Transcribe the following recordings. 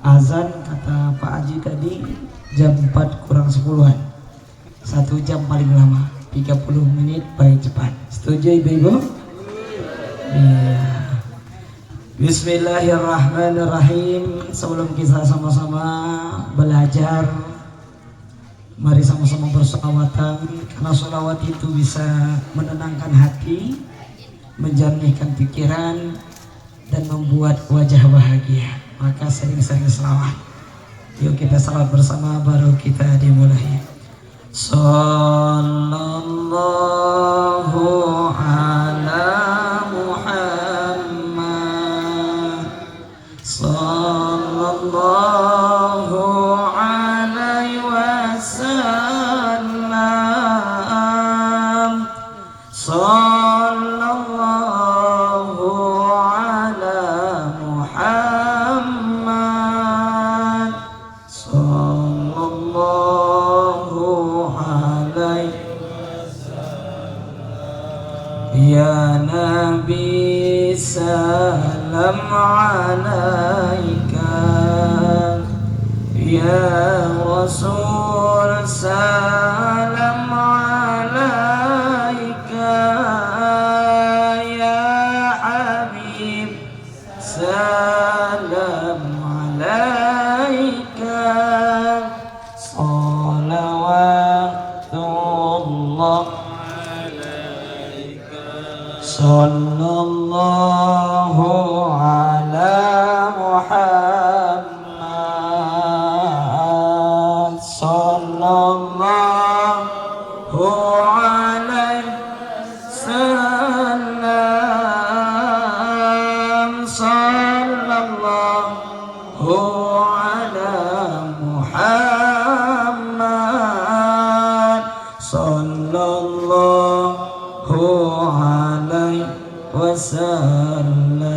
azan kata Pak Haji tadi jam 4 kurang 10-an, 1 jam paling lama, 30 menit paling cepat. Setuju ibu-ibu? Iya. Bismillahirrahmanirrahim. Sebelum kita sama-sama belajar, mari sama-sama bersolawatan, karena solawat itu bisa menenangkan hati, menjernihkan pikiran, dan membuat wajah bahagia. Maka sering-sering selawat. Yuk kita salawat bersama, baru kita dimulai. Sallallahu ala Muhammad, sallallahu alaihi wasallam, sallallahu ala Muhammad, sallallahu alaihi wasallam. Ya Nabi salam alaika, ya Rasul salam alaika, ya Habib salam alaika, salawatullah sallallahu ala Muhammad, sallallahu alaihi wasallam, sallallahu ala Muhammad, sallallahu alaihi wasallam.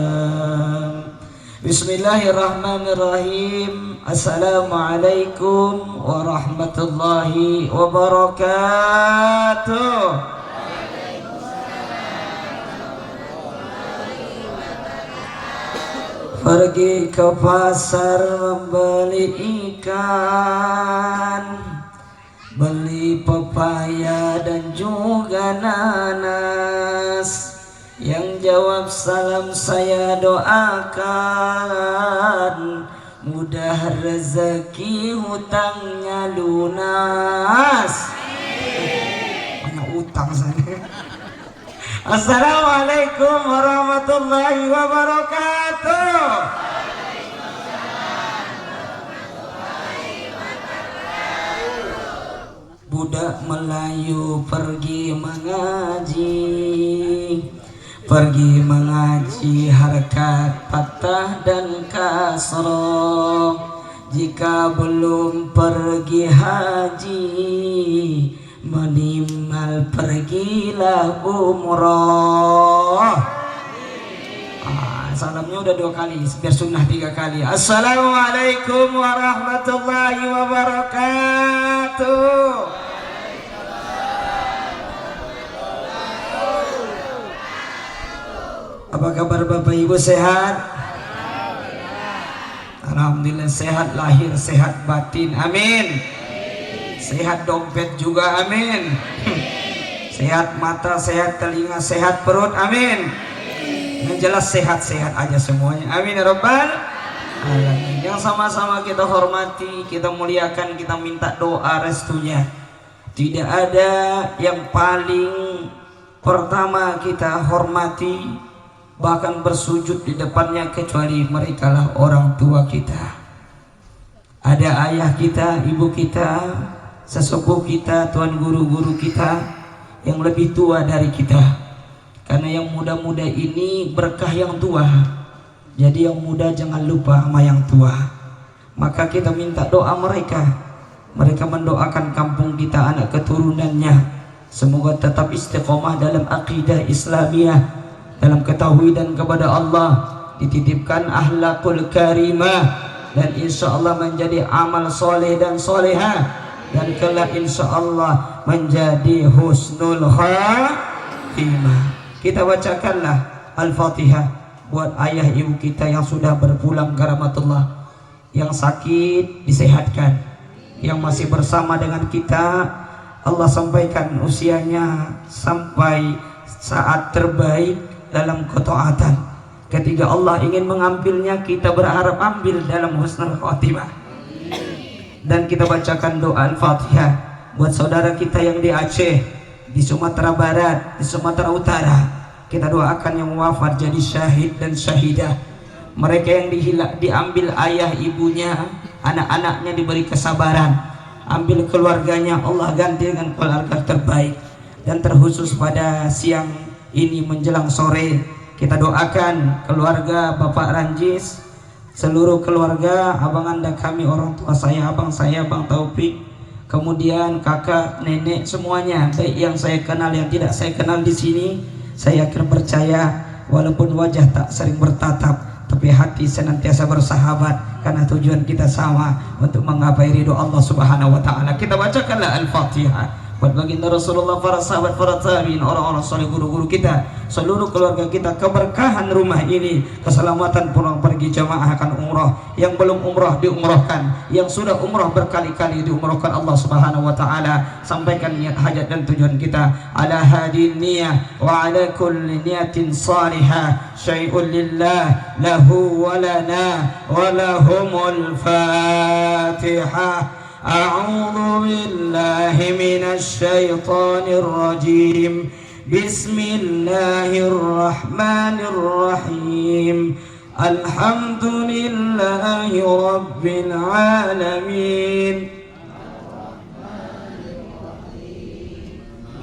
Bismillahirrahmanirrahim. Assalamualaikum warahmatullahi wabarakatuh. Pergi ke pasar membeli ikan, beli pepaya dan juga nanas. Yang jawab salam saya doakan, mudah rezeki hutangnya lunas. Banyak utang sana. Assalamualaikum warahmatullahi wabarakatuh. Budak Melayu pergi mengaji, harkat patah dan kasroh. Jika belum pergi haji, minimal pergilah umroh. Salamnya udah 2 kali, biar sunnah 3 kali. Assalamualaikum warahmatullahi wabarakatuh. Apa kabar Bapak Ibu, sehat? Alhamdulillah sehat lahir, sehat batin, amin. Sehat dompet juga, amin. Sehat mata, sehat telinga, sehat perut, amin. Yang jelas sehat-sehat aja semuanya, amin ya rabbal alamin. Yang sama-sama kita hormati, kita muliakan, kita minta doa restunya. Tidak ada yang paling pertama kita hormati, bahkan bersujud di depannya, kecuali merekalah orang tua kita. Ada ayah kita, ibu kita, sesepuh kita, tuan guru-guru kita yang lebih tua dari kita. Karena yang muda-muda ini berkah yang tua. Jadi yang muda jangan lupa sama yang tua. Maka kita minta doa mereka. Mereka mendoakan kampung kita, anak keturunannya, semoga tetap istiqomah dalam akidah Islamiyah, dalam ketahuidan kepada Allah, dititipkan akhlakul karimah, dan insya Allah menjadi amal soleh dan solehah, dan kelak insya Allah menjadi husnul khatimah. Kita bacakanlah Al-Fatihah buat ayah ibu kita yang sudah berpulang ke rahmatullah. yang sakit disehatkan, yang masih bersama dengan kita Allah sampaikan usianya sampai saat terbaik dalam ketaatan. Ketika Allah ingin mengambilnya, kita berharap ambil dalam husnul khotimah. Dan kita bacakan doa Al-Fatihah buat saudara kita yang di Aceh, di Sumatera Barat, di Sumatera Utara. Kita doakan yang wafat jadi syahid dan syahidah. Mereka yang diambil ayah ibunya, anak-anaknya diberi kesabaran. Ambil keluarganya, Allah ganti dengan keluarga terbaik. Dan terkhusus pada siang ini menjelang sore, kita doakan keluarga Bapak Ranjis, seluruh keluarga, abang anda kami, orang tua saya, abang Taufik, kemudian kakak, nenek, semuanya, baik yang saya kenal yang tidak saya kenal di sini. Saya akan percaya walaupun wajah tak sering bertatap, tapi hati senantiasa bersahabat karena tujuan kita sama, untuk menggapai ridho Allah Subhanahu wa taala. Kita bacakanlah Al-Fatihah buat baginda Rasulullah, para sahabat, para tabi'in, orang-orang saleh, guru-guru kita, seluruh keluarga kita, keberkahan rumah ini, keselamatan pulang pergi jamaah akan umrah, yang belum umrah diumrahkan, yang sudah umrah berkali-kali diumrahkan Allah Subhanahu wa taala. Sampaikan niat hajat dan tujuan kita ala hadin niyah wa ala kulli niyatin salihah syai'un lillah lahu wa lana wa lahumul Fatihah. أعوذ بالله من الشيطان الرجيم بسم الله الرحمن الرحيم الحمد لله رب العالمين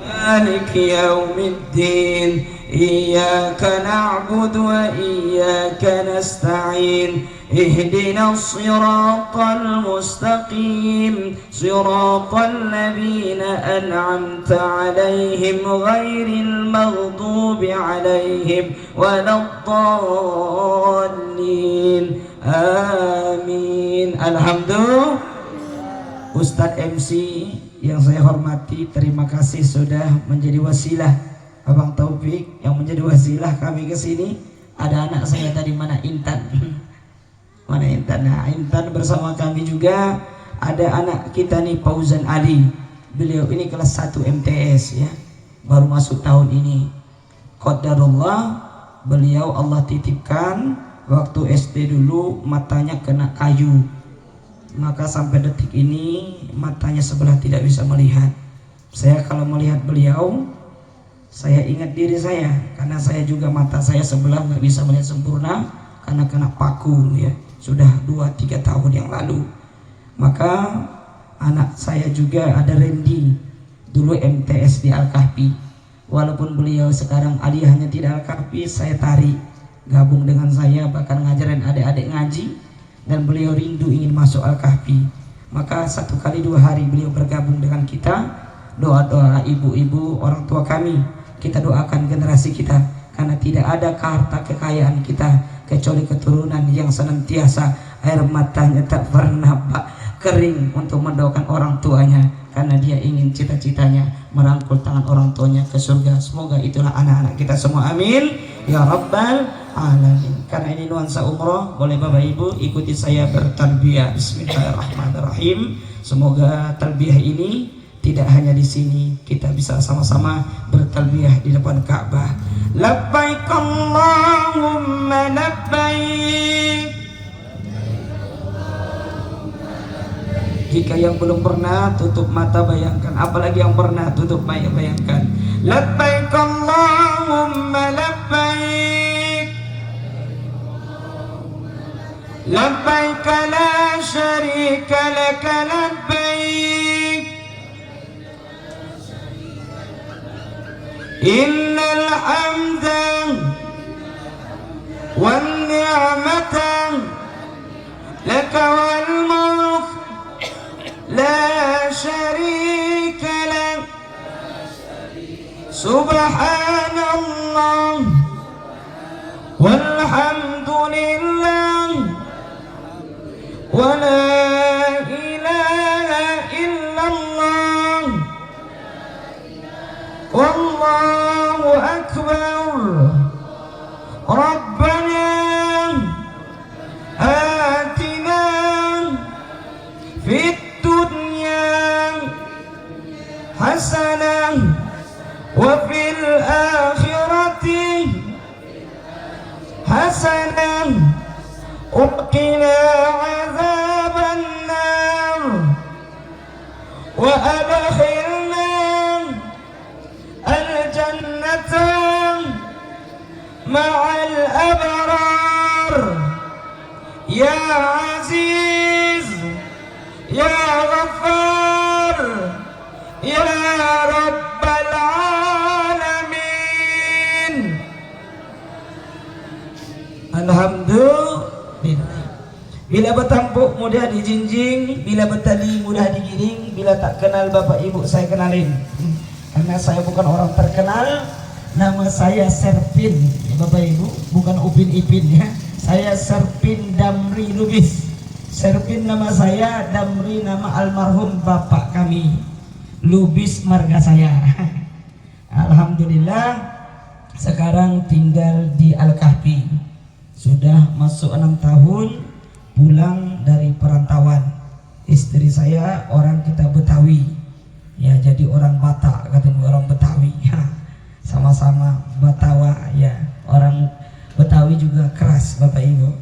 مالك يوم الدين إياك نعبد وإياك نستعين اهدنا الصراط المستقيم صراط الذين أنعمت عليهم غير المغضوب عليهم ولا الضالين آمين. Alhamdulillah. Ustadz MC yang saya hormati, terima kasih sudah menjadi wasilah. Abang Taufik yang menjadi wasilah kami ke sini. Ada anak saya tadi, mana Intan? Mana Intan? Nah, Intan bersama kami juga. Ada anak kita nih, Fauzan Ali. Beliau ini kelas 1 MTS ya, baru masuk tahun ini. Qadarullah, beliau Allah titipkan waktu SD dulu matanya kena kayu, maka sampai detik ini matanya sebelah tidak bisa melihat. Saya kalau melihat beliau, saya ingat diri saya, karena saya juga mata saya sebelah nggak bisa melihat sempurna karena kena paku ya, sudah 2-3 tahun yang lalu. Maka anak saya juga ada Randy, dulu MTS di Al-Kahfi. Walaupun beliau sekarang aliyahnya tidak Al-Kahfi, saya tarik gabung dengan saya, bahkan ngajarin adik-adik ngaji, dan beliau rindu ingin masuk Al-Kahfi. Maka 1 kali 2 hari beliau bergabung dengan kita. Doa-doa ibu-ibu orang tua kami, kita doakan generasi kita, karena tidak ada harta kekayaan kita kecuali keturunan yang senantiasa air matanya tak pernah kering untuk mendoakan orang tuanya, karena dia ingin cita-citanya merangkul tangan orang tuanya ke surga. Semoga itulah anak-anak kita semua, amin ya rabbal alamin. Karena ini nuansa umroh, boleh Bapak Ibu ikuti saya bertalbiyah. Bismillahirrahmanirrahim. Semoga talbiyah ini tidak hanya di sini, kita bisa sama-sama bertalbiyah di depan Ka'bah. Labbaik Allahumma labbaik. Jika yang belum pernah, tutup mata bayangkan, apalagi yang pernah, tutup mata bayangkan. Labbaik Allahumma labbaik. Labbaik la syarika laka labbaik. Innal hamda wan ni'mata laka wal mulk la syarika lak. Subhanallah walhamdulillah wa la ilaha illallah wallahu akbar. Rabbana atina وقنا عذاب النار وأدخلنا الجنة مع الأبرار يا عزيز يا غفار يا رب العالمين. Alhamdulillah. Bila bertampuk mudah dijinjing, bila bertali mudah digiring, bila tak kenal bapak ibu saya kenalin. Karena saya bukan orang terkenal, nama saya Serpin, ya bapak ibu, bukan Upin Ipin ya. Saya Serpin Damri Lubis. Serpin nama saya, Damri nama almarhum bapak kami. Lubis marga saya. Alhamdulillah sekarang tinggal di Al-Kahfi. Sudah masuk 6 tahun pulang dari perantauan. Istri saya orang kita Betawi. Ya jadi orang Batak, ketemu orang Betawi. Sama-sama Batawa ya. Orang Betawi juga keras Bapak Ibu.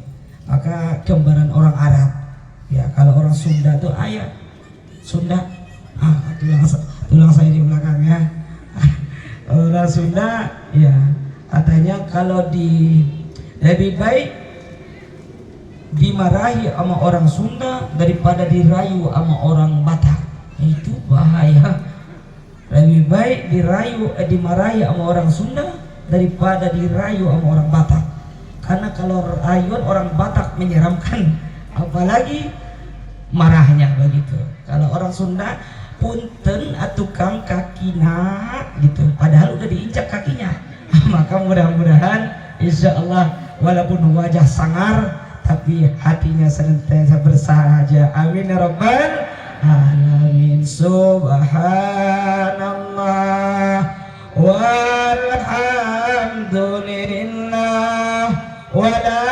Maka kembaran orang Arab. Ya kalau orang Sunda tuh ayah Sunda. Tulang saya di belakang ya. Orang Sunda ya katanya kalau lebih baik dimarahi sama orang Sunda daripada dirayu sama orang Batak. Itu bahaya. Lebih baik dimarahi sama orang Sunda daripada dirayu sama orang Batak. Karena kalau rayuan orang Batak menyeramkan, apalagi marahnya begitu. Kalau orang Sunda punten tukang kakina gitu, padahal udah diinjak kakinya. Maka mudah-mudahan insya Allah walaupun wajah sangar tapi hatinya senantiasa bersahaja. Amin ya rabbal alamin. Subhanallah walhamdulillah wa la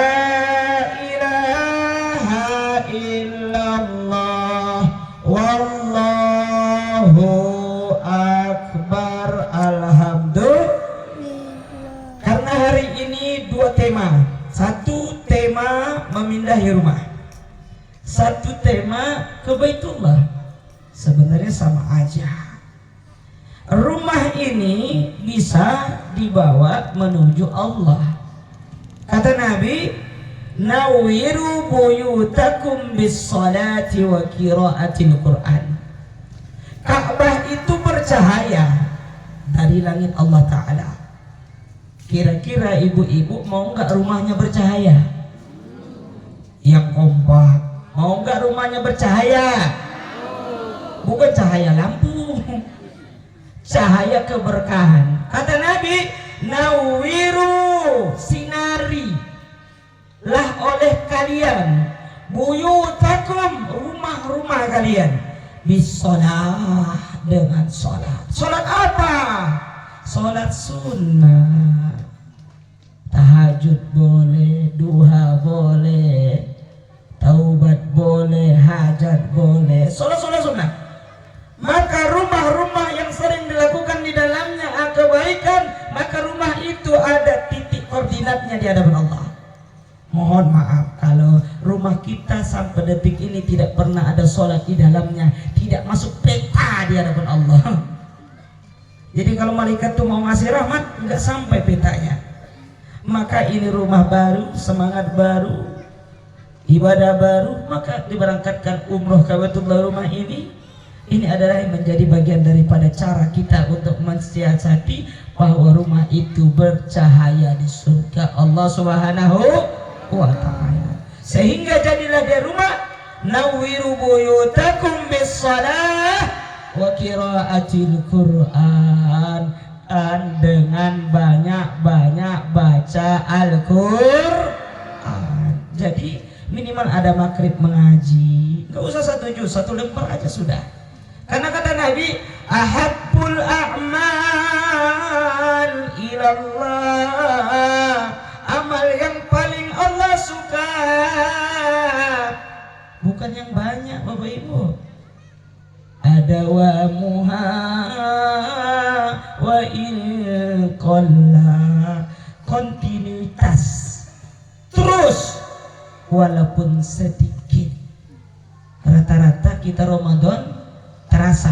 ilaha illallah wallahu akbar. Alhamdulillah. Karena hari ini 2 tema. Satu tema memindahi rumah, satu tema ke Baitullah. Sebenarnya sama aja. Rumah ini bisa dibawa menuju Allah. Kata Nabi, nawiru buyutakum bis salati wa qiraatil Quran. Ka'bah itu bercahaya dari langit Allah Ta'ala. Kira-kira ibu-ibu mau nggak rumahnya bercahaya? Yang kompak, mau nggak rumahnya bercahaya? Bukan cahaya lampu, cahaya keberkahan. Kata Nabi, nawiru, sinari lah oleh kalian buyutakum, rumah-rumah kalian bisolah, dengan sholat. Sholat apa? Sholat sunnah. Tahajud boleh, duha boleh, taubat boleh, hajat boleh, sholat sunnah. Maka rumah-rumah yang sering dilakukan di dalamnya kebaikan, maka rumah itu ada titik koordinatnya di hadapan Allah. Mohon maaf kalau rumah kita sampai detik ini tidak pernah ada sholat di dalamnya, tidak masuk peta di hadapan Allah. Jadi kalau malaikat tuh mau ngasih rahmat, nggak sampai petanya. Maka ini rumah baru, semangat baru, ibadah baru, maka diberangkatkan umroh ke Baitullah rumah ini. Ini adalah yang menjadi bagian daripada cara kita untuk mensiasati bahwa rumah itu bercahaya di surga Allah Subhanahu wa ta'ala. Sehingga jadilah dia rumah nawiru buyutakum bis salah wa qiraatil Quran, dengan banyak-banyak baca Al-Quran. Jadi minimal ada maghrib mengaji, nggak usah 1 juz, 1 lembar aja sudah. Karena kata Nabi, ahabbul a'mal ilallah, amal yang paling Allah suka bukan yang banyak Bapak Ibu. Ada wa muha wa ilqalla, kontinuitas terus walaupun sedikit. Rata-rata kita Ramadan terasa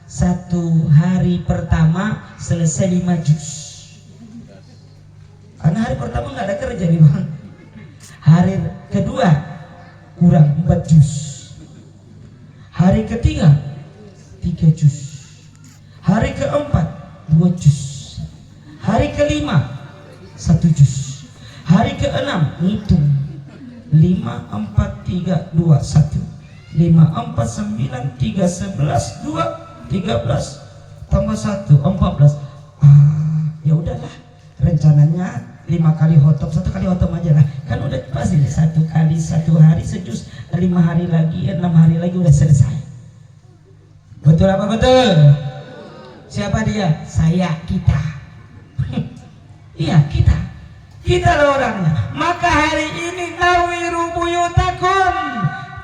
satu hari pertama selesai 5 juz. Karena hari pertama nggak ada kerja nih bang. Hari kedua kurang 4 juz. Hari ketiga 3 juz. Hari keempat 2 juz. Hari kelima 1 juz. Hari keenam hitung 5, 4, 3, 2, 1. 5, 4, 9, 3, 11, 2, 13 tambah 1, 14. Ya udahlah, rencananya 5 kali khotom, 1 kali khotom aja lah. Kan udah pasti 1 kali 1 hari sejus, 5 hari lagi, 6 hari lagi udah selesai. Betul apa betul? Siapa dia? Saya, kita. Iya, kita. Kita lah orangnya. Maka hari ini nawiru buyutakum,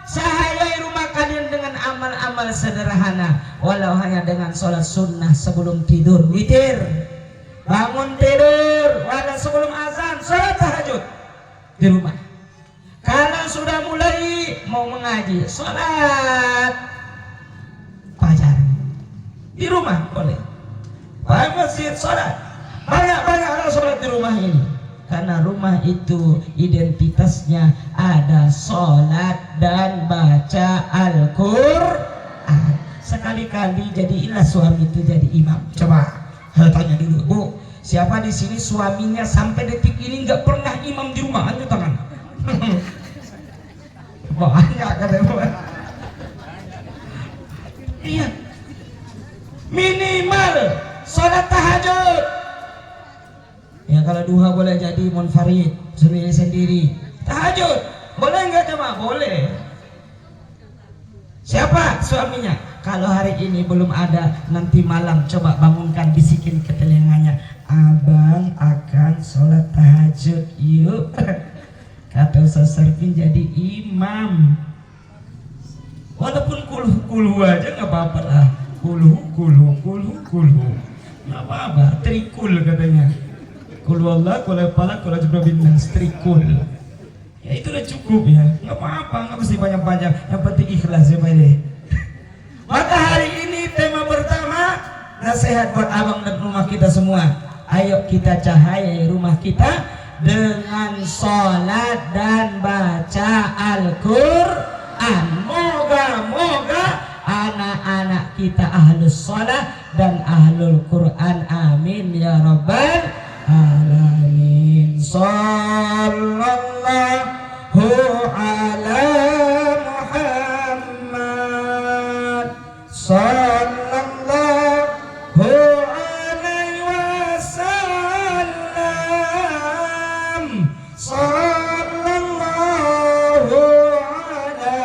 cahayai rumah kalian dengan amal-amal sederhana, walau hanya dengan sholat sunnah sebelum tidur, witir, bangun tidur, walau sebelum azan, sholat tahajud di rumah. Kalau sudah mulai mau mengaji, sholat fajar di rumah boleh. Pak masjid sholat, banyak-banyak orang sholat di rumah ini. Karena rumah itu identitasnya ada sholat dan baca Al-Quran. Sekali-kali jadilah suami itu jadi imam. Coba saya tanya dulu, Bu, siapa di sini suaminya sampai detik ini nggak pernah imam di rumah? Angkat tangan. Banyak kan? Iya. Minimal sholat tahajud. Ya kalau duha boleh jadi munfarid, sendiri. Tahajud boleh nggak coba? Boleh. Siapa suaminya? Kalau hari ini belum ada, nanti malam coba bangunkan, bisikin ke telinganya, abang akan sholat tahajud yuk. Kata Ustaz Sarfin jadi imam. Walaupun kuluh aja nggak apa-apa lah. Kuluh. Nggak apa-apa. Trikul katanya. Kul wallah, kul falaq, kul ajra bin nas, trikul. Ya itu udah cukup ya. Enggak apa-apa, enggak mesti panjang-panjang. Yang penting ikhlas ya Pak ini. Maka hari ini tema pertama, nasihat buat abang dan rumah kita semua. Ayo kita cahayai rumah kita dengan sholat dan baca Al-Quran. Moga-moga anak-anak kita ahlus sholat dan ahlul Quran. Amin ya rabbal alamin. Sallallahu ala Muhammad, sallallahu alaihi wasallam, sallallahu ala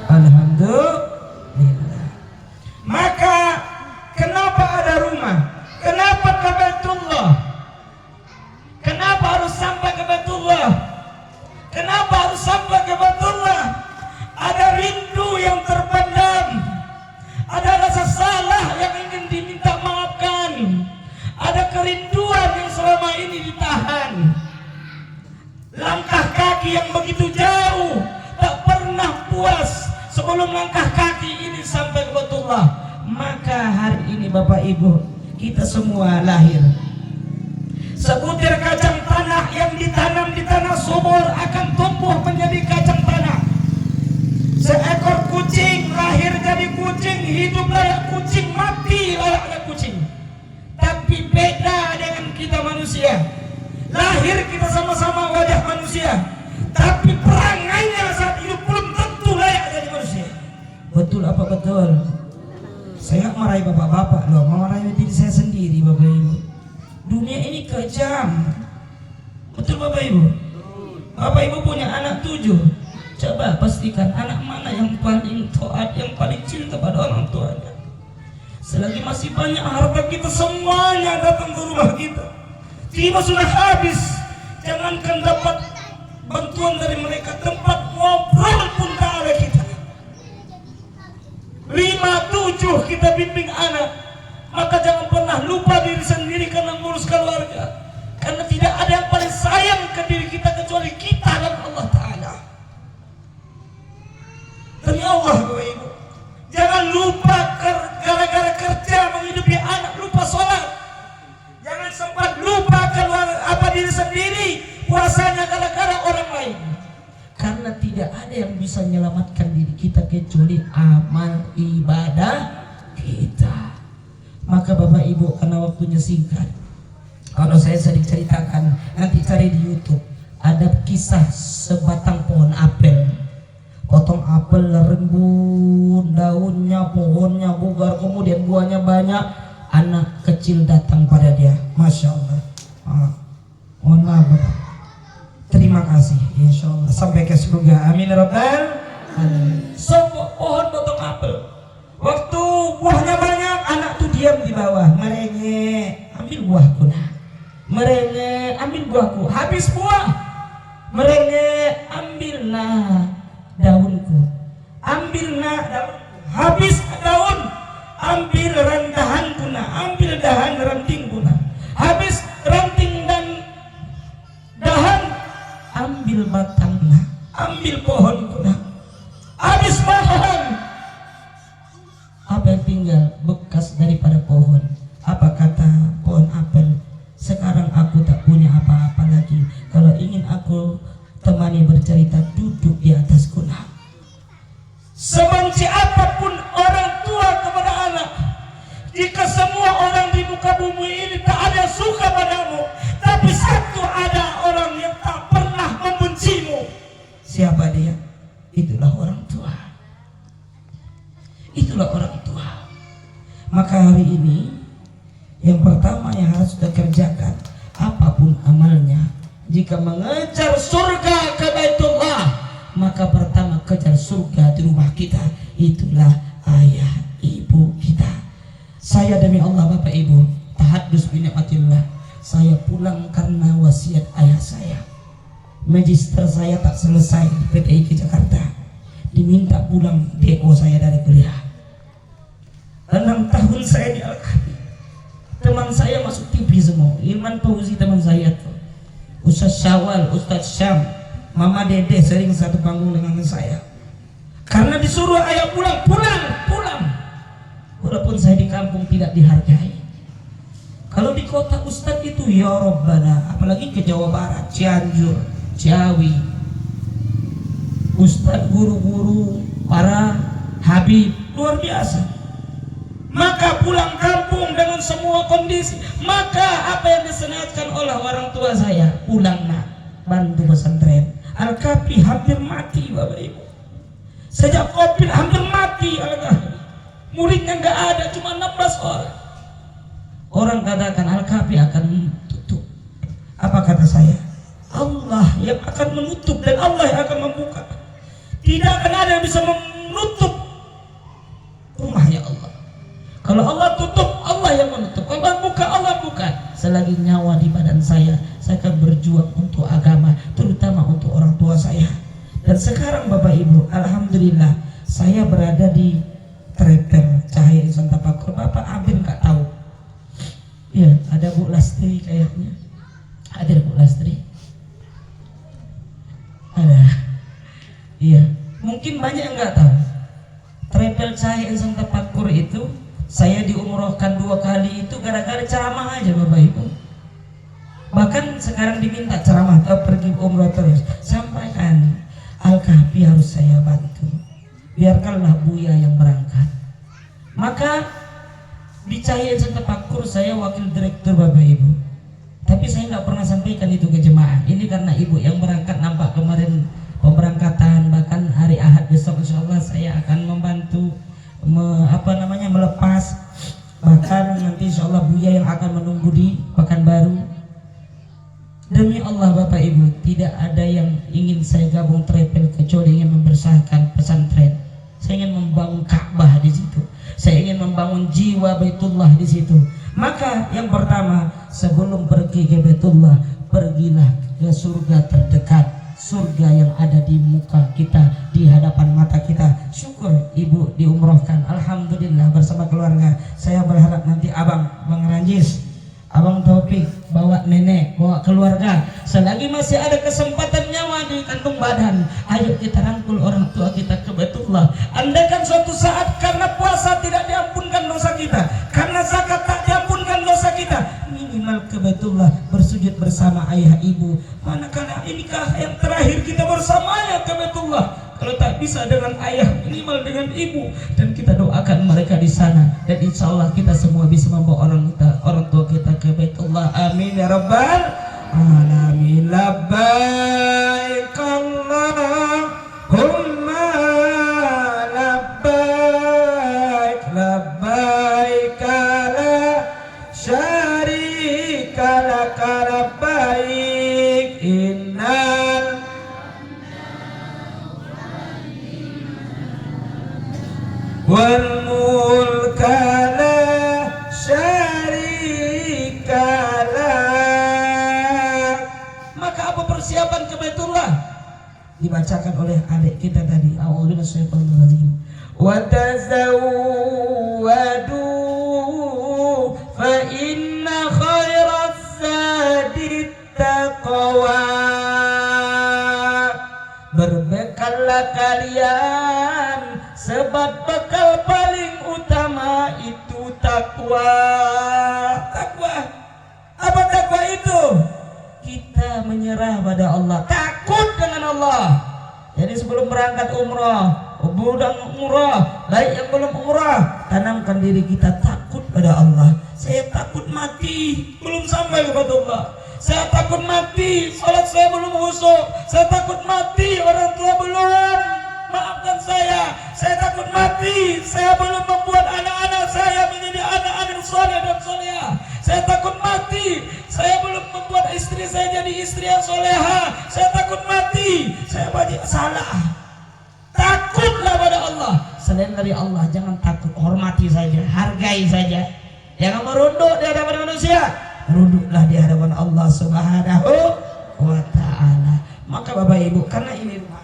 alhamdulillah. Maka kenapa ada rumah? Kenapa ke Baitullah? Kenapa harus sampai ke Baitullah? Kenapa harus sampai ke Baitullah? Ada rindu yang terpendam, ada rasa salah yang ingin diminta maafkan, ada kerinduan yang selama ini ditahan, langkah kaki yang begitu jauh tak pernah puas sebelum langkah kaki ini sampai ke Baitullah. Maka hari ini Bapak Ibu, kita semua lahir sebutir kacang tanah yang ditanam di tanah subur akan tumbuh menjadi kacang tanah. Seekor kucing lahir jadi kucing, hidup layak kucing, mati layaknya kucing. Tapi beda dengan kita manusia. Lahir kita sama-sama wajah manusia, tapi perangainya saat hidup belum tentu layak jadi manusia. Betul apa betul? Saya nggak marahi bapak-bapak loh, marahi diri saya sendiri Bapak Ibu. Dunia ini kejam. Betul Bapak Ibu? Bapak Ibu punya anak 7. Coba pastikan anak mana yang paling taat, yang paling cinta pada orang tuanya. Selagi masih banyak harta kita semuanya datang ke rumah kita, tiba sudah habis. Jangankan dapat bantuan dari mereka, tempat ngobrol pun tak ada kita. 5, 7 asuh, kita bimbing anak, maka jangan pernah lupa diri sendiri karena ngurus keluarga. Karena tidak ada yang paling sayang ke diri kita kecuali kita dan Allah Ta'ala. Demi Allah Bapak Ibu, jangan lupa gara-gara kerja menghidupi anak lupa sholat. Jangan sempat lupa diri sendiri, puasanya gara-gara orang lain. Karena tidak ada yang bisa menyelamatkan diri kita kecuali amal ibadah kita. Maka Bapak Ibu, karena waktunya singkat, kalau saya sedikit ceritakan, nanti cari di YouTube, ada kisah sebatang pohon apel. Potong apel rembun, daunnya, pohonnya bugar, kemudian buahnya banyak. Anak kecil datang pada dia, Masya Allah. Mohon maaf Bapak. Terima kasih, insya Allah sampai ke surga. Amin rabbal alamin. Pohon potong apel. Waktu buahnya banyak, anak tuh diam di bawah, merengek, ambil buahku nah. Merengek, ambil buahku. Habis buah, merengek, ambillah daunku. Ambillah daunku. Habis daun, ambil rantahanku nah. Ambil dahan rantingku nah. Habis ranting dan dahan, ambil batangnya. Ambil pohonku nah. Habis pohon, apa yang tinggal? Bekas daripada pohon. Apa kata pohon apel? Sekarang aku tak punya apa-apa lagi. Kalau ingin aku temani bercerita, duduk di atas kunah. Sebenci apapun orang tua kepada anak, jika semua orang di muka bumi ini tak ada yang suka padamu, tapi satu ada orang yang tak pernah membencimu. Siapa dia? Itulah orang tua. Itulah orang tua. Maka hari ini yang pertama yang harus kita kerjakan, apapun amalnya, jika mengejar surga ke Baitullah, maka pertama kejar surga di rumah kita. Itulah ayah ibu kita. Saya demi Allah Bapak Ibu, tahaddus bi nikmatillah, saya pulang karena wasiat ayah saya. Magister saya tak selesai di PTI ke Jakarta, diminta pulang DO saya dari kuliah. 6 tahun saya di Al-Kahfi. Teman saya masuk TV semua. Irman Fauzi teman saya tuh, Ustaz Syawal, Ustaz Syam, Mama Dede sering satu panggung dengan saya. Karena disuruh ayah pulang. Walaupun saya di kampung tidak dihargai. Kalau di kota Ustaz itu ya Rabbana, apalagi ke Jawa Barat, Cianjur, Ciawi, Ustaz, guru-guru, para habib luar biasa. Maka pulang kampung dengan semua kondisi, maka apa yang disengatkan oleh orang tua saya, pulang nak, bantu pesantren. Al-Kahfi hampir mati Bapak Ibu. Sejak Covid hampir mati Al-Kahfi. Muridnya nggak ada, cuma 16 orang. Orang katakan Al-Kahfi akan tutup. Apa kata saya? Allah yang akan menutup dan Allah yang akan membuka. Tidak akan ada yang bisa menutup rumahnya Allah. Kalau Allah tutup, Allah yang menutup. Kalau Allah buka, Allah buka. Selagi nyawa di badan saya akan berjuang untuk agama, terutama untuk orang tua saya. Dan sekarang Bapak Ibu, alhamdulillah, saya berada di Trepel Cahaya Insan Tafakur. Bapak hampir nggak tahu. Ya, ada Bu Lastri kayaknya. Ada Bu Lastri. Ada. Iya, mungkin banyak yang nggak tahu. Trepel Cahaya Insan Tafakur itu saya diumrohkan 2 kali itu gara-gara ceramah aja Bapak Ibu. Bahkan sekarang diminta ceramah atau pergi umroh terus. Sampaikan Al-Kahfi harus saya bantu. Biarkanlah Buya yang berangkat. Maka di Cahaya Insan Tafakur saya wakil direktur Bapak Ibu. Tapi saya nggak pernah sampaikan itu ke jemaah. Ini karena ibu yang berangkat nampak kemarin pemberangkatan. Bahkan hari Ahad besok insya Allah saya akan membantu melepas. Bahkan nanti insya Allah Buya yang akan menunggu di Pekanbaru. Demi Allah Bapak Ibu, tidak ada yang ingin saya gabung Trepel kecuali ingin membersahkan pesantren. Saya ingin membangun Ka'bah di situ. Saya ingin membangun jiwa Baitullah di situ. Maka yang pertama, sebelum pergi ke Baitullah, pergilah ke surga terdekat. surga yang ada di muka kita, di hadapan mata kita. Syukur ibu diumrohkan, alhamdulillah bersama keluarga. Saya berharap nanti abang, Bang Ranjis, Abang Taufik bawa nenek, bawa keluarga. Selagi masih ada kesempatan nyawa di kantung badan, ayo kita rangkul orang tua kita ke Baitullah. Andaikan suatu saat karena puasa tidak diampunkan dosa kita, karena zakat tak diampunkan dosa kita, minimal ke Baitullah bersujud bersama ayah ibu. Manakala inikah yang terakhir kita bersamanya ke Baitullah. Kalau tak bisa dengan ayah, minimal dengan ibu, dan kita doakan mereka di sana. Dan insya Allah kita semua bisa membawa orang tua kita ke Baitullah. Amin ya rabbal alamin. Labbaik Allahumma labbaik, labbaik la syarika laka labbaik, innal wal mulka la syarika lak. Maka apa persiapan ke Baitullah? Dibacakan oleh adik kita tadi, a'udzu minasyaitonir rajim. Wa tazawwadu fa inna khairaz zadit taqwa. Berbekallah kalian, sebab bekal paling utama itu takwa. Takwa, apa takwa itu? Kita menyerah pada Allah, takut dengan Allah. Jadi sebelum berangkat umrah, baik yang belum umrah, tanamkan diri kita takut pada Allah. Saya takut mati belum sampai kepada Allah. Saya takut mati, salat saya belum khusyuk. Saya takut mati, orang tua belum maafkan saya. Saya takut mati, saya belum membuat anak-anak saya menjadi anak-anak yang soleh dan soleha. Saya takut mati, saya belum membuat istri saya jadi istri yang soleha. Saya takut mati, saya banyak salah. Takutlah pada Allah. Selain dari Allah, jangan takut, hormati saja, hargai saja. Jangan merunduk di hadapan manusia, runduklah di hadapan Allah Subhanahu wa ta'ala. Maka Bapak Ibu, karena ini rumah,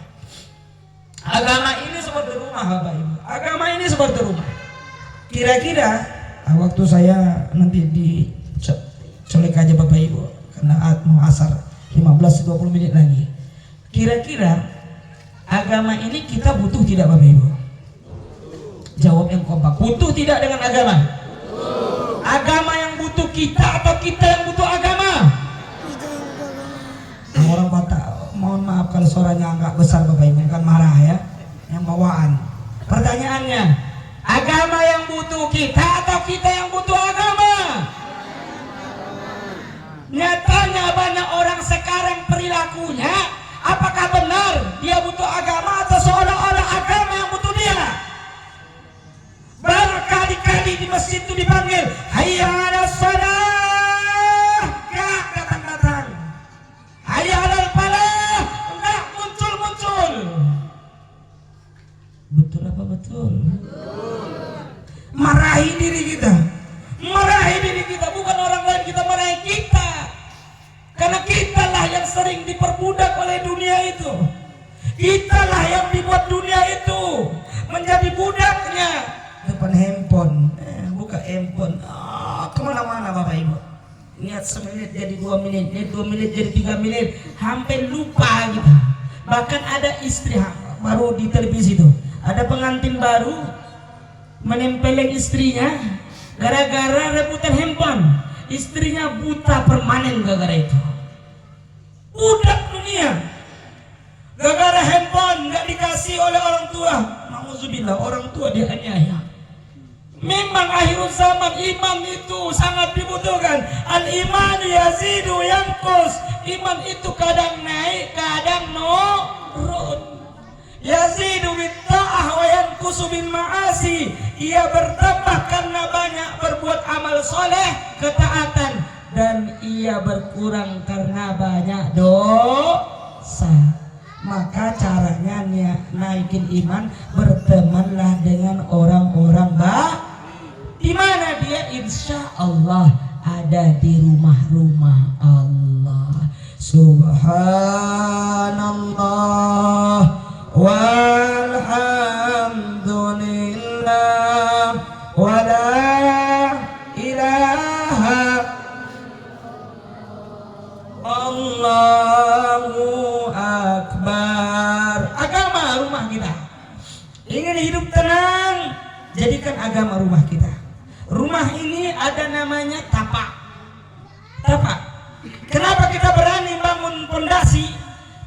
agama ini seperti rumah Bapak Ibu, agama ini seperti rumah. Kira-kira waktu saya nanti dicolek aja Bapak Ibu, karena mau asar 15-20 menit lagi. Kira-kira agama ini kita butuh tidak Bapak Ibu? Jawab yang kompak, butuh tidak dengan agama? Agama yang butuh kita atau kita yang butuh agama? Orang Batak, mohon maaf kalau suaranya agak besar Bapak Ibu, kan marah ya, yang bawaan. Pertanyaannya, agama yang butuh kita atau kita yang butuh agama? Nyatanya banyak orang sekarang perilakunya, apakah benar dia butuh agama atau seolah-olah agama yang butuh dia? Berkali-kali di masjid itu dipanggil, hayya 'alas shalah, enggak datang-datang. Hayya 'alal falah, enggak muncul-muncul. Betul apa betul? Marahi diri kita. Marahi diri kita, bukan orang lain, kita marahi kita. Karena kitalah yang sering diperbudak oleh dunia itu. Kitalah yang dibuat dunia itu menjadi budaknya. Depan handphone, buka handphone, kemana-mana Bapak Ibu. Niat semenit jadi 2 menit, niat 2 menit jadi 3 menit, hampir lupa kita. Bahkan ada istri, baru di televisi itu, ada pengantin baru menempeleng istrinya gara-gara rebutan handphone. Istrinya buta permanen gara-gara itu. Budak dunia, gara-gara handphone nggak dikasih oleh orang tua. Nauzubillah, orang tua dianiaya. Memang akhir zaman iman itu sangat dibutuhkan. Al-iman yazidu yanqus. Iman itu kadang naik, kadang nurun. Yazidu bitta'ah wa yanqusu bil ma'asi. Ia bertambah karena banyak berbuat amal soleh, ketaatan, dan ia berkurang karena banyak dosa. Maka caranya naikin iman, bertemanlah dengan orang-orang baik. Di mana dia? Insya Allah ada di rumah-rumah Allah. Subhanallah walhamdulillah wala ilaha Allahu akbar. Agama rumah kita. Ingin hidup tenang, jadikan agama rumah kita. Rumah ini ada namanya tapak. Tapak. Kenapa kita berani bangun pondasi,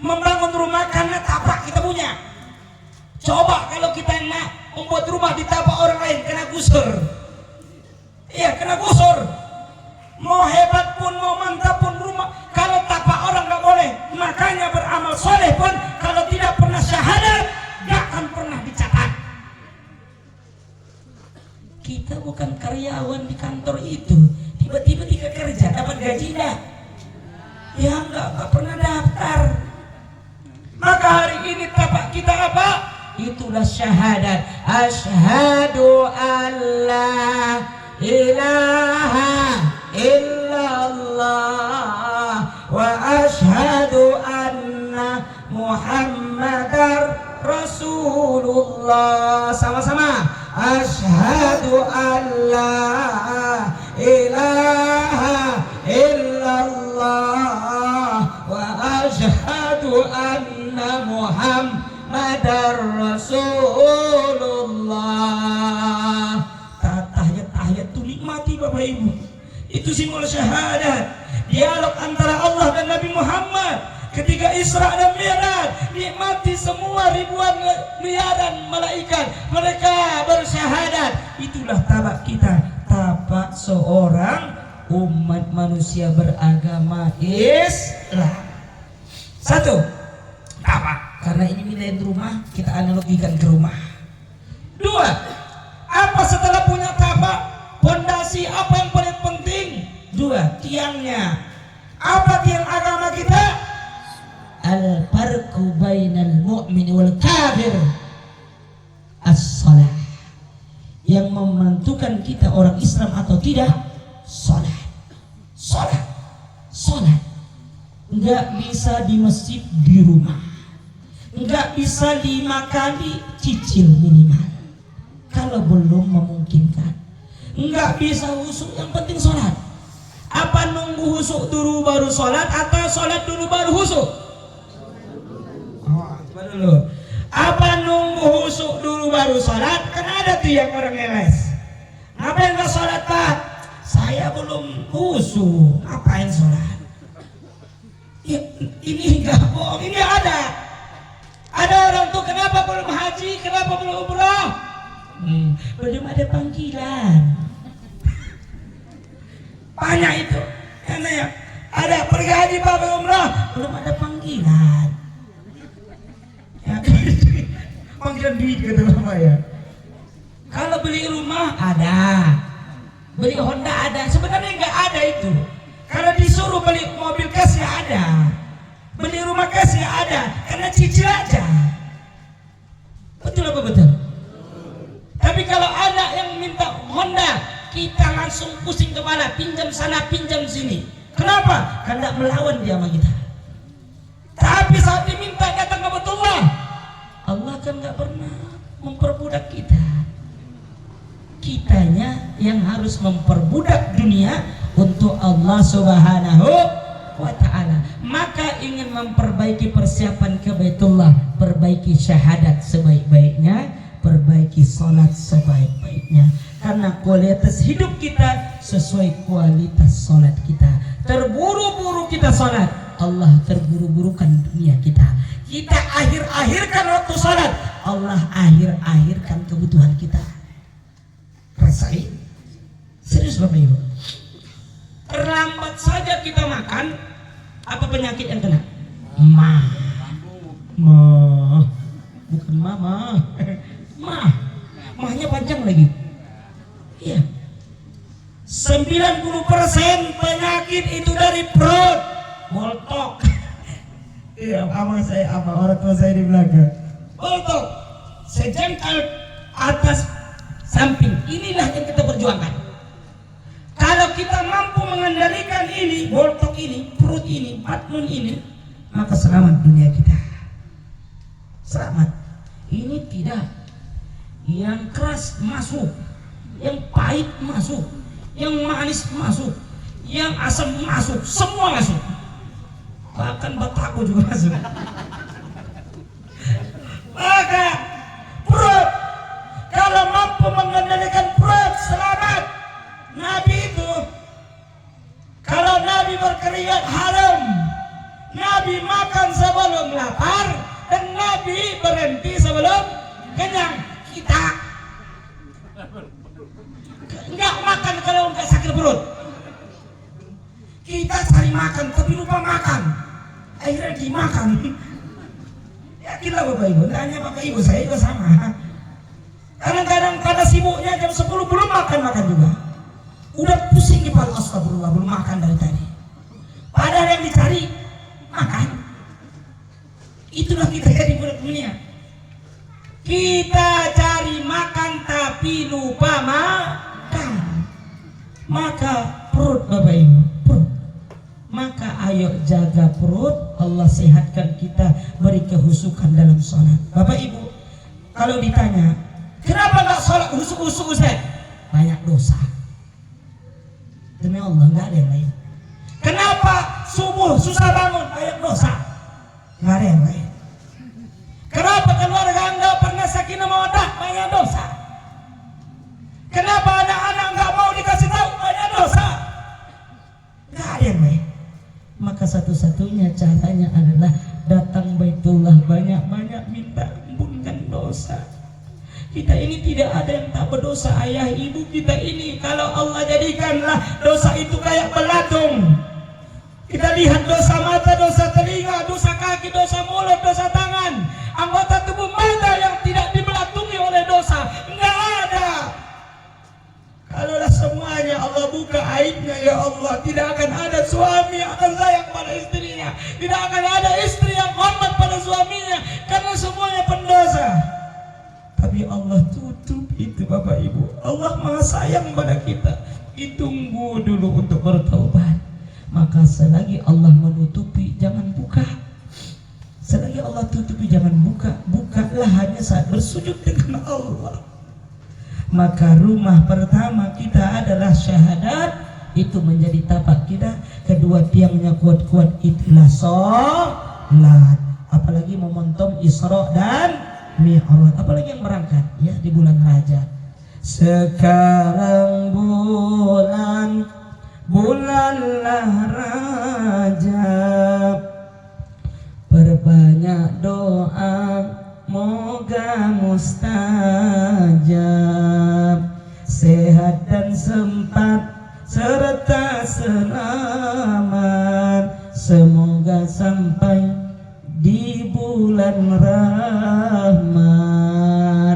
membangun rumah? Karena tapak kita punya. Coba kalau kita nak membuat rumah di tapak orang lain, kena gusur. Iya, kena gusur. Mau hebat pun, mau mantap pun rumah, kalau tapak orang nggak boleh. Makanya beramal soleh pun kalau tidak pernah syahadat, nggak akan pernah dicatat. Kita bukan karyawan di kantor itu, tiba-tiba kita kerja dapat gaji dah. Ya nggak pernah daftar. Maka hari ini tapak kita apa? Itulah syahadat. Asyhadu alla ilaha illallah wa asyhadu anna Muhammadar Rasulullah. Sama-sama. Asyhadu alla ilaha illallah wa asyhadu anna Muhammadar Rasulullah. Tahiyat itu nikmati Bapak Ibu. Itu simbol syahadat. Dialog antara Allah dan Nabi Muhammad ketika Isra dan Mi'raj. Nikmati semua ribuan miliaran malaikat, mereka bersyahadat. Itulah tapak kita, tapak seorang umat manusia beragama Islam. Satu, tapak. Karena ini milik rumah, kita analogikan ke rumah. Dua, apa setelah punya tapak, pondasi apa yang paling penting? Dua, tiangnya. Apa tiang agama kita? Al-farqu bainal mu'min wal kafir as-salah. Yang menentukan kita orang Islam atau tidak, salat. Salat. Salat. Enggak bisa di masjid, di rumah. Enggak bisa lima kali, cicil minimal. Kalau belum memungkinkan. Enggak bisa husuk, yang penting salat. Apa nunggu husuk dulu baru salat atau salat dulu baru husuk? Dulu. Apa nunggu husuk dulu baru salat? Kan ada tuh yang orang ngeles. Ngapain gak salat Pak? Saya belum husuk. Ngapain salat? Ya, ini enggak bohong. Ini ada. Ada orang tuh kenapa belum haji? Kenapa belum umrah? Belum ada panggilan. Banyak itu. Ya, ada pergi haji Pak belum umrah? Belum ada panggilan. Panggilan duit kata Bapak ya. Kalau beli rumah ada, beli Honda ada. Sebenarnya nggak ada itu. Kalau disuruh beli mobil cash ya ada, beli rumah cash ya ada, karena cicil aja. Betul apa betul? Tapi kalau ada yang minta Honda, kita langsung pusing kepala, pinjam sana, pinjam sini. Kenapa? Karena melawan dia sama kita. Tapi saat diminta datang ke Betullah, Allah kan gak pernah memperbudak kita. Kitanya yang harus memperbudak dunia untuk Allah Subhanahu wa ta'ala. Maka ingin memperbaiki persiapan ke Baitullah, perbaiki syahadat sebaik-baiknya, perbaiki salat sebaik-baiknya. Karena kualitas hidup kita sesuai kualitas salat kita. Terburu-buru kita salat, Allah terburu-burukan dunia kita. Kita akhir-akhirkan waktu salat, Allah akhir-akhirkan kebutuhan kita. Rasain? Serius Bapak Ibu? Terlambat saja kita makan, apa penyakit yang kena? Bukan mama. Mahnya panjang lagi. Iya. 90% penyakit itu dari perut. Boltok. Iya, orang tua saya di belakang. Boltok. Sejengkal atas samping. Inilah yang kita perjuangkan. Kalau kita mampu mengendalikan ini, boltok ini, perut ini, batnun ini, maka selamat dunia kita. Selamat. Ini tidak. Yang keras masuk, yang pahit masuk, yang manis masuk, yang asam masuk, semua masuk. Bahkan batako juga masuk. Maka perut, kalau mampu mengendalikan perut, selamat. Nabi itu, kalau Nabi berkeringat haram, Nabi makan sebelum lapar, dan Nabi berhenti sebelum kenyang. Kita enggak makan kalau enggak sakit perut. Kita cari makan tapi lupa makan, akhirnya dimakan. Yakinlah Bapak Ibu, tanya Bapak Ibu, saya juga sama. Kadang-kadang pada sibuknya jam 10 belum makan juga. Udah pusing kepala, astagfirullah, belum makan dari tadi. Padahal yang dicari makan. Itulah kita jadi budak dunia. Kita cari makan tapi lupa makan. Maka perut Bapak Ibu, perut. Maka ayo jaga perut, Allah sehatkan kita, beri kehusukan dalam sholat. Bapak Ibu, kalau ditanya, kenapa gak sholat husuk-husuk Ustaz? Banyak dosa. Demi Allah, gak ada yang lain. Kenapa subuh susah bangun? Banyak dosa. Gak ada yang lain. Kenapa keluarga enggak pernah sakinah mawaddah? Banyak dosa. Kenapa anak-anak enggak mau dikasih tahu? Banyak dosa. Gak ada yang lain. Maka satu-satunya caranya adalah datang Baitullah, banyak-banyak minta ampunkan dosa. Kita ini tidak ada yang tak berdosa. Ayah ibu kita ini, kalau Allah jadikanlah dosa itu kayak belatung. Kita lihat dosa mata, dosa telinga, dosa kaki, dosa mulut, dosa tangan, anggota tubuh mana yang tidak dibelatungi oleh dosa? Enggak ada. Kalaulah semuanya Allah buka aibnya, ya Allah, tidak akan ada suami yang akan sayang pada istrinya, tidak akan ada istri yang hormat pada suaminya, karena semuanya pendosa. Tapi Allah tutup itu Bapak Ibu. Allah maha sayang pada kita. Ditunggu dulu untuk bertaubat. Maka selagi Allah menutupi, jangan buka. Selagi Allah tutupi, jangan buka. Bukalah hanya saat bersujud dengan Allah. Maka rumah pertama kita adalah syahadat. Itu menjadi tapak kita. Kedua, tiangnya kuat-kuat, itulah sholat. Apalagi momentum Isra dan Mi'raj, apalagi yang berangkat ya di bulan Rajab. Sekarang bulanlah Rajab, perbanyak doa moga mustajab, sehat dan sempat serta selamat, semoga sampai di bulan rahmat.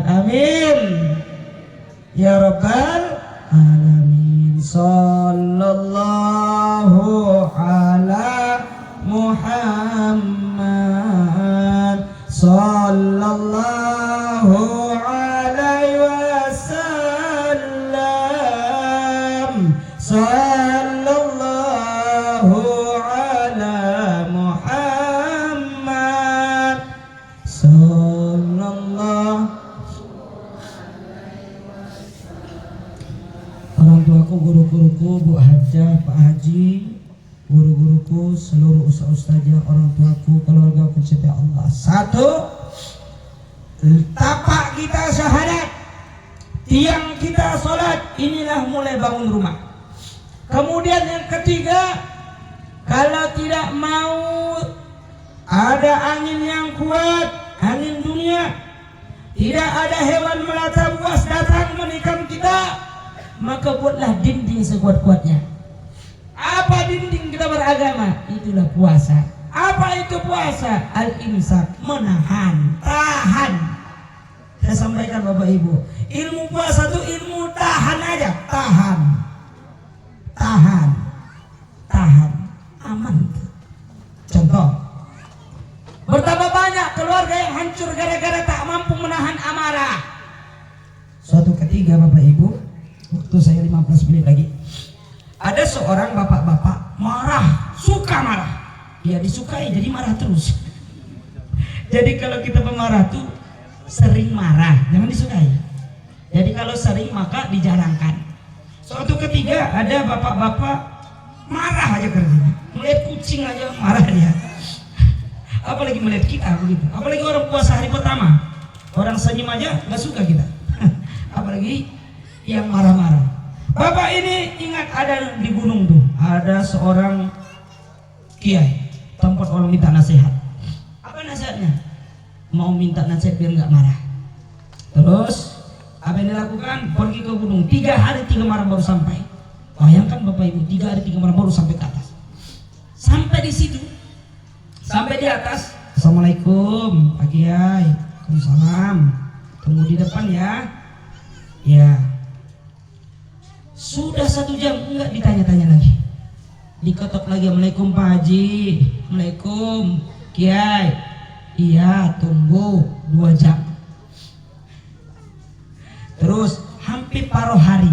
Amin ya rabbal alamin. Sallallahu ala Muhammad, sallallahu alaihi wasallam, sallallahu ala Muhammad, sallallahu. Orang tuaku, guru-guruku, Bu Hajah, Pak Haji, guru-guruku, seluruh ustaz-ustazah, orang tuaku, keluarga ku cinta Allah. Satu, tapak kita syahadat, tiang kita sholat, inilah mulai bangun rumah. Kemudian yang ketiga, kalau tidak mau ada angin yang kuat, angin dunia, tidak ada hewan melata buas datang menikam kita, maka buatlah dinding sekuat-kuatnya. Apa dinding kita beragama? Itulah puasa. Apa itu puasa? Al-imsak, menahan, tahan. Saya sampaikan Bapak Ibu, ilmu puasa itu ilmu tahan aja. Tahan, tahan, tahan, aman. Contoh, bertambah banyak keluarga yang hancur gara-gara tak mampu menahan amarah. Suatu ketika Bapak Ibu, waktu saya 15 menit lagi, Ada seorang bapak-bapak marah, suka marah. Dia disukai jadi marah terus. Jadi kalau kita pemarah tuh sering marah, jangan disukai. Jadi kalau sering maka dijarangkan. Suatu ketiga ada bapak-bapak marah aja kerjanya. Melihat kucing aja marah dia. Apalagi melihat kita begitu. Apalagi orang puasa hari pertama. Orang senyum aja nggak suka kita. Apalagi yang marah-marah. Bapak ini ingat ada di gunung tuh, ada seorang kiai, tempat orang minta nasihat. Apa nasihatnya? Mau minta nasihat biar nggak marah. Terus apa yang dilakukan? Pergi ke gunung, 3 hari 3 malam baru sampai. Bayangkan Bapak Ibu, 3 hari 3 malam baru sampai ke atas. Sampai di situ, sampai di atas. Assalamualaikum Pak Kiai. Waalaikumsalam. Tunggu di depan ya. Ya. Sudah 1 jam enggak ditanya-tanya lagi. Diketok lagi, Assalamualaikum Pak Haji. Assalamualaikum Kiai. Iya, tunggu 2 jam. Terus hampir paruh hari.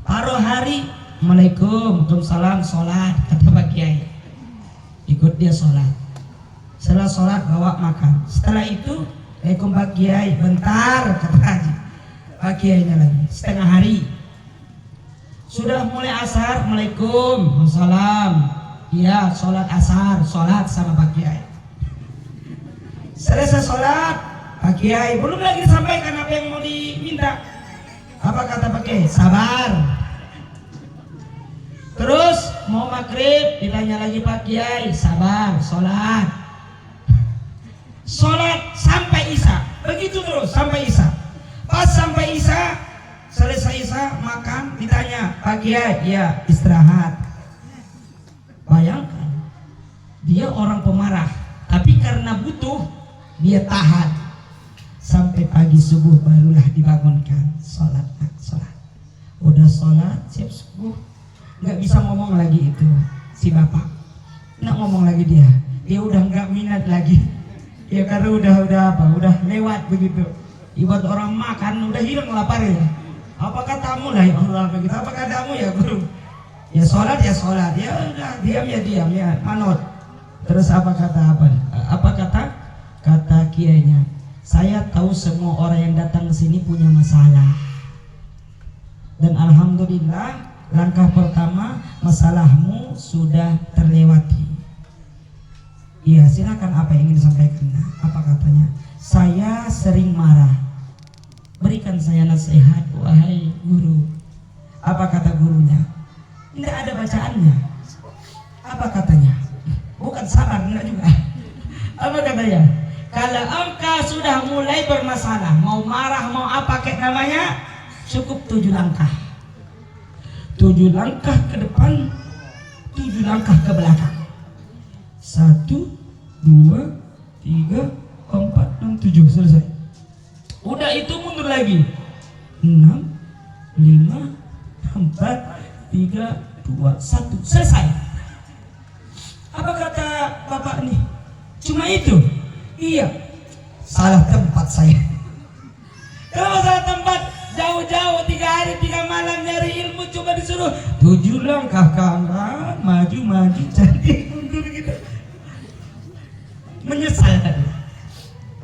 Paruh hari, Assalamualaikum, Waalaikumsalam, sholat, kata Pak Kiai. Ikut dia sholat. Setelah sholat bawa makan. Setelah itu, Assalamualaikum Pak Kiai, bentar, kata Haji. Pak Kiainya lagi, setengah hari. Sudah mulai asar, Assalamualaikum, Waalaikumsalam. Iya, sholat asar, sholat sama Pak Kiai. Selesai sholat, Pak Kiai belum lagi disampaikan apa yang mau diminta. Apa kata Pak Kiai? Sabar. Terus mau maghrib, ditanya lagi Pak Kiai, sabar, sholat. Sholat sampai isya, begitu terus sampai isya. Pas sampai isya, selesai isya makan, ditanya Pak Kiai, ya istirahat. Bayangkan, dia orang pemarah, tapi karena butuh dia tahan sampai pagi subuh barulah dibangunkan. Sholat, sholat. Udah sholat siap subuh, nggak bisa ngomong lagi itu si bapak, nggak ngomong lagi dia udah nggak minat lagi ya, karena udah lewat begitu. Ibarat orang makan udah hilang laparnya. Apa katamu lah ya Allah begitu, apa katamu ya guru? Ya sholat ya udah diam ya manut. Terus apa kata kiainya, saya tahu semua orang yang datang ke sini punya masalah, dan alhamdulillah langkah pertama masalahmu sudah terlewati. Iya, silakan apa yang ingin disampaikan. Apa katanya? Saya sering marah. Berikan saya nasihat wahai guru. Apa kata gurunya? Tidak ada bacaannya. Apa katanya? Bukan sabar, enggak juga. Apa katanya? Kalau engkau sudah mulai bermasalah, mau marah, mau apa kayak namanya, cukup 7 langkah. 7 langkah ke depan, 7 langkah ke belakang. 1, 2, 3, 4, 6, 7, selesai. Udah itu mundur lagi. 6, 5, 4, 3, 2, 1, selesai. Apa kata bapak nih? Cuma itu? Iya. Salah tempat saya. Kalau salah tempat, jauh-jauh 3 hari 3 malam nyari ilmu, coba disuruh 7 langkah kanan, maju cantik mundur gitu. Menyesal tadi.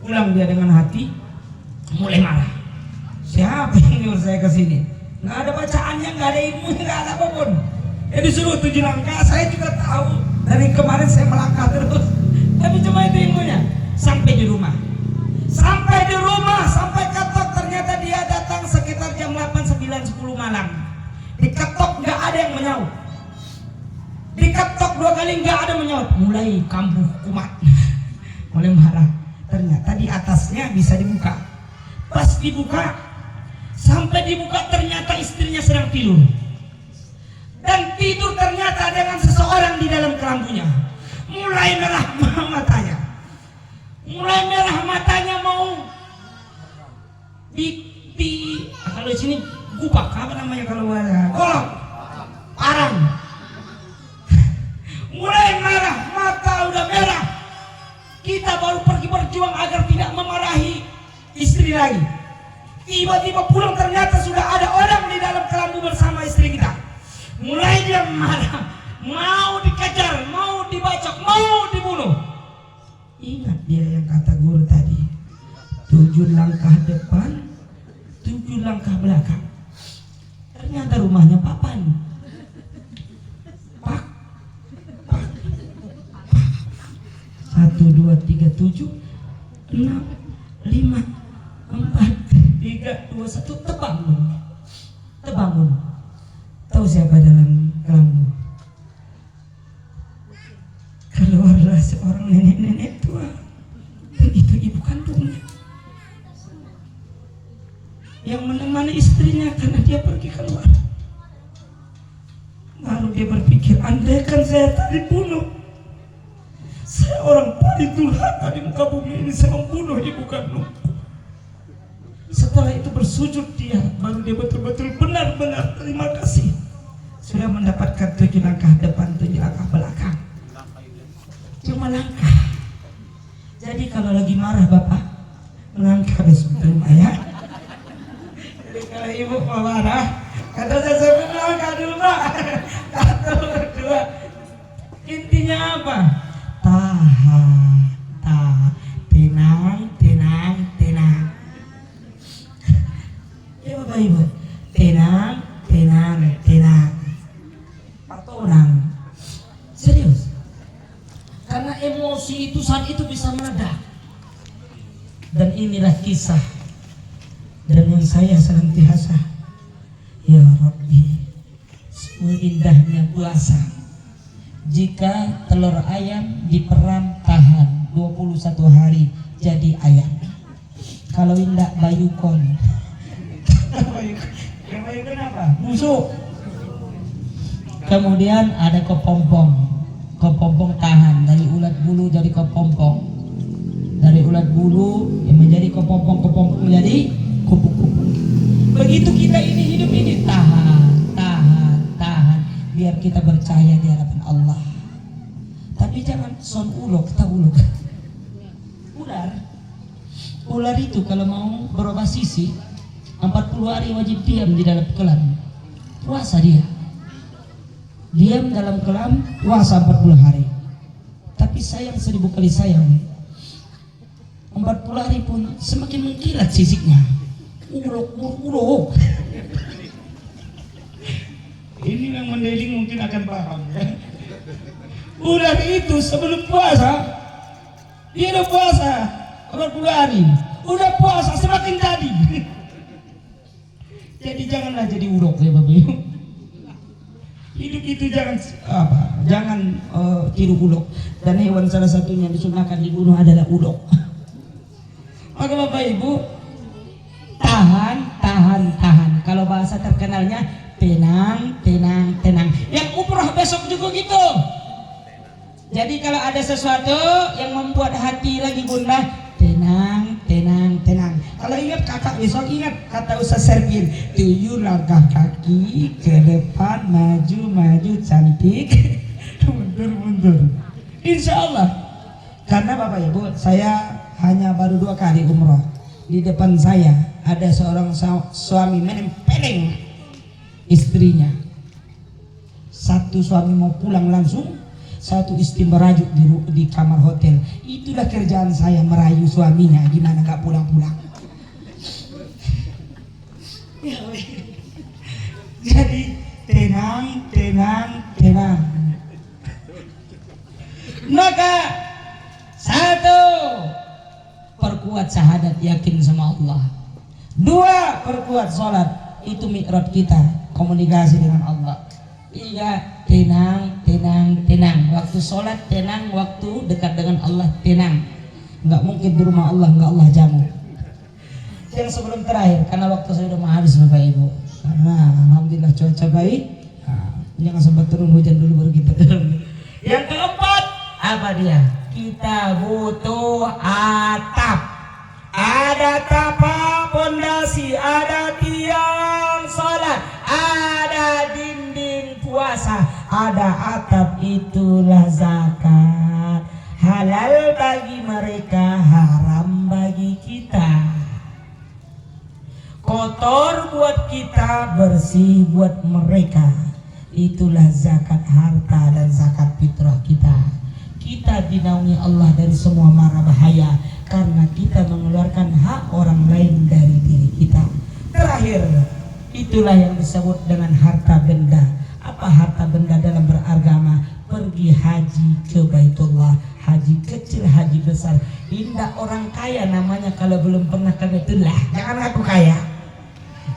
Pulang dia dengan hati mulai marah. Siapa yang nyuruh saya ke sini? Nggak ada bacaannya, nggak ada ilmunya, nggak ada apapun. Ya disuruh 7 langkah, saya juga tahu. Dari kemarin saya melangkah terus, tapi cuma itu ilmunya. Sampai di rumah, sampai ketok, ternyata dia datang sekitar jam 8, 9, 10 malam. Diketok nggak ada yang menyaut. Diketok 2 kali nggak ada menyaut. Mulai kambuh kumat, mulai marah. Ternyata di atasnya bisa dibuka. Pas dibuka, sampai dibuka ternyata istrinya sedang tidur. Dan tidur ternyata dengan seseorang di dalam kelambunya. Mulai merah matanya. Mau kalau di sini gupak, apa namanya kalau golok, parang. Mulai merah, mata udah merah. Kita baru pergi berjuang agar tidak memarahi istri lagi. Tiba-tiba pulang ternyata sudah ada orang di dalam kelambu bersama istri kita. Mulai dia marah, mau dikejar, mau dibacok, mau dibunuh. Ingat dia yang kata guru tadi, 7 langkah depan, 7 langkah belakang. Ternyata rumahnya papan. Pak. 1, 2, 3, 7, 6, 5, 4, 3, 2, 1, terbangun. Terbangun. Tahu siapa dalam kelambu? Keluarlah seorang nenek-nenek tua, dan itu ibu kandungnya yang menemani istrinya karena dia pergi keluar. Lalu dia berpikir, andaikan saya tadi bunuh, saya orang paling durhaka di muka bumi ini, saya membunuh ibu kandung. Setelah itu bersujud dia, baru dia betul-betul benar-benar terima kasih sudah mendapatkan 7 langkah depan, 7 langkah belakang. Cuma langkah. Jadi kalau lagi marah bapak, melangkah besok ke rumah ya. Jadi kalau ibu mau marah, kata saya melangkah dulu pak. Satu, 2. Intinya apa? Tahan, tenang, tenang, tenang. Ya bapak ibu, tenang, tenang, tenang. Patonang, serius. Karena emosi itu saat itu bisa meledak. Dan inilah kisah dan yang saya senantiasa, ya Rabbi, sungguh indahnya puasa. Jika telur ayam diperam tahan 21 hari jadi ayam. Kalau indah bayukon. Bayukon apa? Busuk. Kemudian ada kepompong. Kepompong tahan dari ulat bulu jadi kepompong. Dari ulat bulu yang menjadi kepompong, kepompong menjadi kupu-kupu. Begitu kita ini hidup ini tahan, tahan, tahan, biar kita percaya di hadapan Allah. Tapi jangan son ulok, tahu ulok. Ular itu kalau mau berubah sisi 40 hari wajib diam di dalam kelam. Puasa dia. Diam dalam kelam, puasa 40 hari. Tapi sayang 1000 kali sayang, 40 hari pun semakin mengkilat sisiknya. Uruk. Ini yang mendeling mungkin akan paham ya. Ular itu sebelum puasa, dia udah puasa 40 hari. Udah puasa semakin jadi. Jadi janganlah jadi uruk ya Bapak Ibu. Hidup itu jangan tiru ulok. Dan hewan salah satunya yang disunahkan dibunuh adalah ulok. Maka Bapak Ibu, tahan. Kalau bahasa terkenalnya tenang. Yang umroh besok juga gitu. Jadi kalau ada sesuatu yang membuat hati lagi gundah, tenang. Kalau ingat kakak besok ingat kata Ustaz Sergin, 7 langkah kaki ke depan, maju cantik, mundur. Insya Allah. Karena Bapak Ibu, saya hanya baru 2 kali umroh. Di depan saya ada seorang suami menempeleng istrinya. Satu suami mau pulang langsung, satu istri merajuk di kamar hotel. Itulah kerjaan saya, merayu suaminya gimana gak pulang-pulang. Jadi tenang. Maka 1, perkuat syahadat, yakin sama Allah. 2, perkuat sholat, itu mi'raj kita, komunikasi dengan Allah. 3, tenang. Waktu sholat tenang, waktu dekat dengan Allah tenang. Nggak mungkin di rumah Allah nggak Allah jamu. Yang sebelum terakhir, karena waktu saya udah mau habis Bapak Ibu. Karena alhamdulillah cuaca baik. Jangan sempat turun hujan dulu baru kita turun. Yang keempat, apa dia? Kita butuh atap. Ada tapa pondasi, ada tiang sholat, ada dinding puasa, ada atap, itulah zakat. Halal bagi mereka, haram bagi kita. Kotor buat kita, bersih buat mereka. Itulah zakat harta dan zakat fitrah kita. Kita dinaungi Allah dari semua mara bahaya karena kita mengeluarkan hak orang lain dari diri kita. Terakhir, itulah yang disebut dengan harta benda. Apa harta benda dalam beragama? Pergi haji ke Baitullah, haji kecil, haji besar. Indah orang kaya namanya kalau belum pernah ke Baitullah. Jangan aku kaya.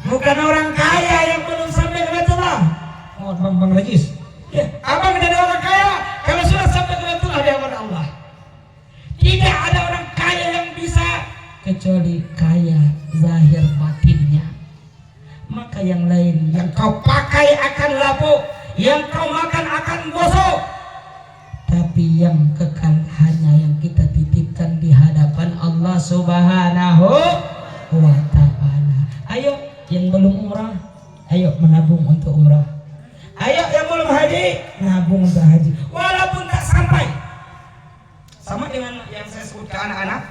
Bukan orang kaya yang belum sampai ke Baitullah. Oh, Bang Regis. Ya, apa menjadi orang kaya kalau sudah sampai ke Baitullah di hadapan Allah? Tidak ada orang kaya yang bisa kecuali kaya zahir batinnya. Maka yang lain yang kau pakai akan lapuk, yang kau makan akan gosok, tapi yang kekal hanya yang kita titipkan di hadapan Allah Subhanahu wa ta'ala. Ayo yang belum umrah, ayo menabung untuk umrah. Ayo yang belum haji, nabung untuk haji. Walaupun tak sampai. Sama dengan yang saya sebut ke anak-anak,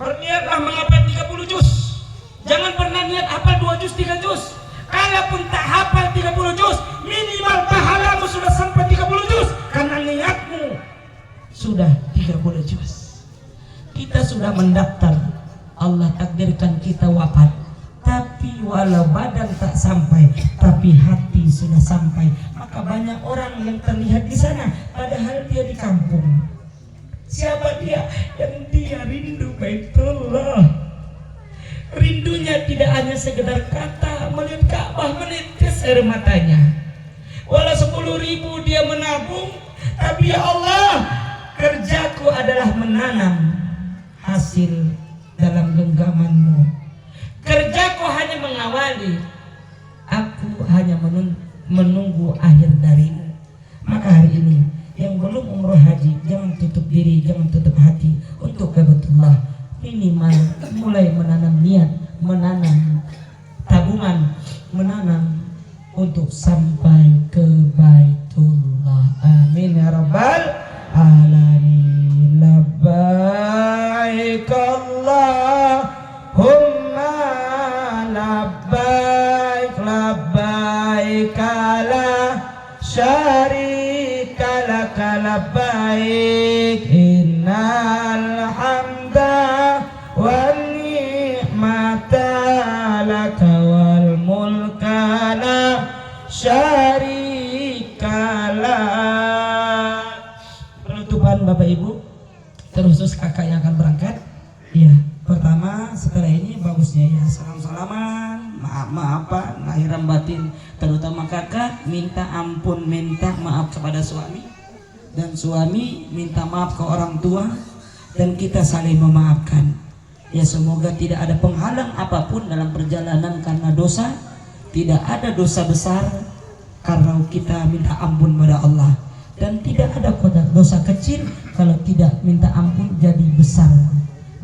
berniatlah menghafal 30 juz. Jangan pernah niat hafal 2 juz, 3 juz. Kalaupun tak hafal 30 juz, minimal pahalamu sudah sampai 30 juz karena niatmu sudah 30 juz. Kita sudah mendaftar, Allah takdirkan kita wafat. Tapi walau badan tak sampai, tapi hati sudah sampai. Maka banyak orang yang terlihat di sana, padahal dia di kampung. Siapa dia? Yang dia rindu Baitullah. Rindunya tidak hanya sekedar kata, melihat Ka'bah menetes air matanya. Walau 10.000 dia menabung, tapi ya Allah, kerjaku adalah menanam hasil dalam genggaman-Mu. Kerjaku hanya mengawali, aku hanya menunggu akhir darimu. Maka hari ini yang belum umroh haji, jangan tutup diri, jangan tutup hati untuk Baitullah. Minimal mulai menanam niat, menanam tabungan, menanam untuk sampai ke Baitullah. Amin ya rabbal alamin. Labbaik Allahumma labbaik, labbaik la syarika lak labbaik, innal hamda wan ni'mata lak wal mulka la syarika lak. Penutupan Bapak Ibu, terkhusus kakak yang akan berangkat. Ya, pertama setelah ini bagusnya ya salam-salaman, maaf-maafan, lahiran batin, terutama kakak minta ampun, minta maaf kepada suami, dan suami minta maaf ke orang tua, dan kita saling memaafkan. Ya, semoga tidak ada penghalang apapun dalam perjalanan karena dosa. Tidak ada dosa besar karena kita minta ampun pada Allah, dan tidak ada dosa kecil kalau tidak minta ampun jadi besar.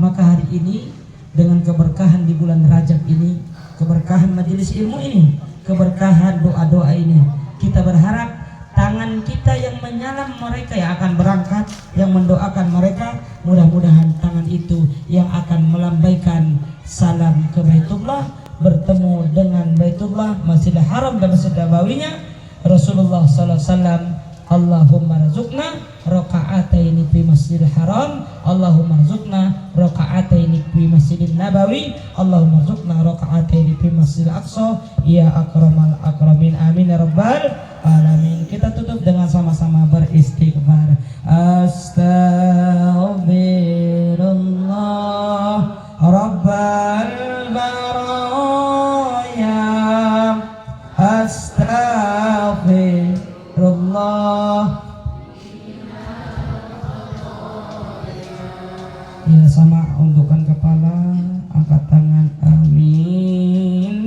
Maka hari ini dengan keberkahan di bulan Rajab ini, keberkahan majelis ilmu ini, keberkahan doa-doa ini, kita berharap tangan kita yang menyalam mereka yang akan berangkat, yang mendoakan mereka, mudah-mudahan tangan itu yang akan melambaikan salam ke Baitullah, bertemu dengan Baitullah, Masjidil Haram dan Masjid Nabawinya Rasulullah sallallahu alaihi wasallam. Allahumma rzuqna raka'ataini fi Masjidil Haram, Allahumma rzuqna raka'ataini fi Masjidin Nabawi, Allahumma rzuqna raka'ataini fi Masjidil Aqsa ya akramal akramin. Amin ya rabbal alamin. Kita tutup dengan sama-sama beristighfar. Astaghfirullah rabbal baraya, astaghfirullah. Ya, sama, undukkan kepala, angkat tangan, amin.